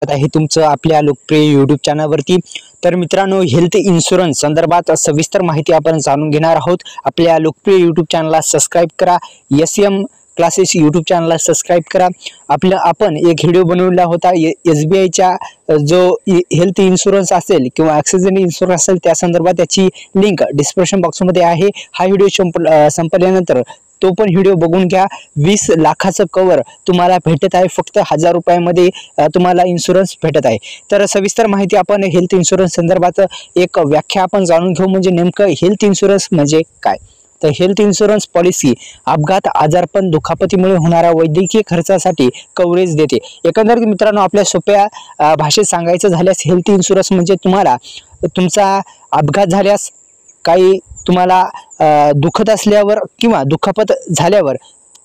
आहे तुमचं आपल्या लोकप्रिय YouTube चॅनलवरती। तर मित्रांनो, हेल्थ इन्शुरन्स संदर्भात सविस्तर माहिती आपण जाणून घेणार आहोत। आपल्या लोकप्रिय YouTube चॅनलला सबस्क्राइब करा, SM क्लासेस YouTube चॅनलला सबस्क्राइब करा। आपण एक व्हिडिओ बनवला होता SBI चा जो हेल्थ इन्शुरन्स असेल किंवा ॲक्सिडेंट इन्शुरन्स असेल त्या संदर्भात त्याची लिंक डिस्क्रिप्शन बॉक्स मध्ये आहे। हा व्हिडिओ संपल्यानंतर तो पण व्हिडिओ बघून घ्या। 20 लाखाचं कव्हर तुम्हाला भेटत आहे, फक्त 1000 रुपयामध्ये तुम्हाला इन्शुरन्स भेटत आहे। तर सविस्तर माहिती आपण हेल्थ इन्शुरन्स संदर्भात एक व्याख्या आपण जाणून घेऊ, म्हणजे नेमकं हेल्थ इन्शुरन्स म्हणजे काय। तर हेल्थ इन्शुरन्स पॉलिसी अपघात, आजारपण, दुखापतीमुळे होणाऱ्या वैद्यकीय खर्चासाठी कव्हरेज देते। एकंदरीत मित्रांनो, आपल्या सोप्या भाषेत सांगायचं झाल्यास हेल्थ इन्शुरन्स म्हणजे तुम्हाला तुमचा अपघात झाल्यास, काही तुम्हाला दुखत असल्यावर किंवा दुखापत झाल्यावर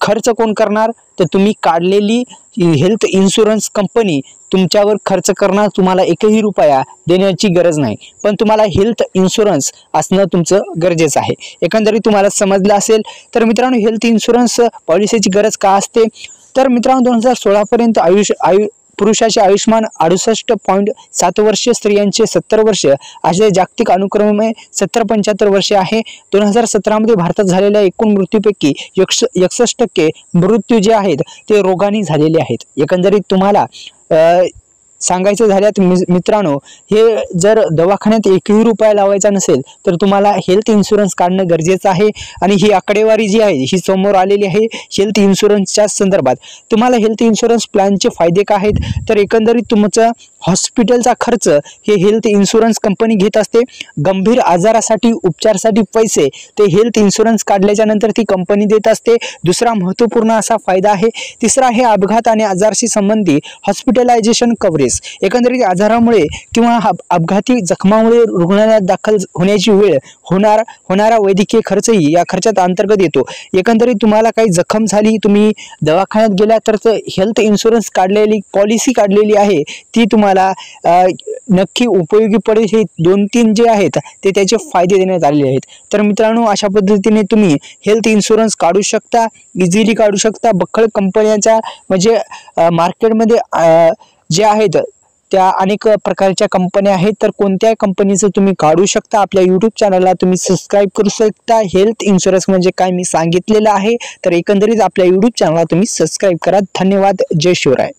खर्च कोण करणार, तर तुम्ही काढलेली हेल्थ इन्शुरन्स कंपनी तुमच्यावर खर्च करणार। तुम्हाला एकही रुपया देण्याची गरज नाही, पण तुम्हाला हेल्थ इन्शुरन्स असणं तुमचं गरजेचं आहे। एकंदरीत तुम्हाला समजलं असेल। तर मित्रांनो, हेल्थ इन्शुरन्स पॉलिसीची गरज का असते, तर मित्रांनो 2016 पर्यंत पुरुषाचे आयुष्यमान 68.7 वर्ष, स्त्रियांचे 70 वर्ष असे जागतिक अनुक्रमे 70-75 वर्ष आहे। 2017 मध्ये भारतात झालेल्या एकूण मृत्यूपैकी 61% मृत्यू जे आहेत ते रोगाने झालेले आहेत। एकंदरीत तुम्हाला सांगायचं झाल्यात मित्रांनो, हे जर दवाखान्यात एकही रुपया लावायचा नसेल तर तुम्हाला हेल्थ इन्शुरन्स काढणं गरजेचं आहे। आणि ही आकडेवारी जी आहे ही समोर आलेली आहे हेल्थ इन्शुरन्सच्या संदर्भात। तुम्हाला हेल्थ इन्शुरन्स प्लॅनचे फायदे काय आहेत, तर एकंदरीत तुमचा हॉस्पिटलचा खर्च हे हेल्थ इन्शुरन्स कंपनी घेत असते। गंभीर आजारासाठी उपचारासाठी पैसे ते हेल्थ इन्शुरन्स काढल्याच्या नंतर ती कंपनी देत असते। दुसरा महत्त्वपूर्ण असा फायदा आहे। तिसरा आहे अपघात आणि आजाराशी संबंधी हॉस्पिटलायझेशन कव्हरेज। एकंदरीत आजारामुळे किंवा अपघाती जखमामुळे रुग्णालयात दाखल होण्याची वेळ होणारा वैद्यकीय खर्चही या खर्चात अंतर्गत येतो। एकंदरीत तुम्हाला काही जखम झाली, तुम्ही दवाखान्यात गेला तर हेल्थ इन्शुरन्स काढलेली पॉलिसी काढलेली आहे ती तुम्हाला नक्की उपयोगी पडेल। हे 2-3 जे आहेत ते त्याचे फायदे देण्यात आलेले आहेत। तर मित्रांनो, अशा पद्धतीने तुम्ही हेल्थ इन्शुरन्स काढू शकता, इझिली काढू शकता। बक्कळ कंपन्यांच्या म्हणजे मार्केटमध्ये जे आहेत त्या अनेक प्रकारच्या कंपन्या आहेत, तर कोणत्या कंपनीचं तुम्ही काढू शकता। आपल्या YouTube चॅनलला तुम्ही सबस्क्राइब करू शकता। हेल्थ इन्शुरन्स म्हणजे काय मी सांगितलेलं आहे। तर एकंदरीत आपल्या YouTube चॅनलला तुम्ही सबस्क्राइब करा। धन्यवाद। जय शिवराय।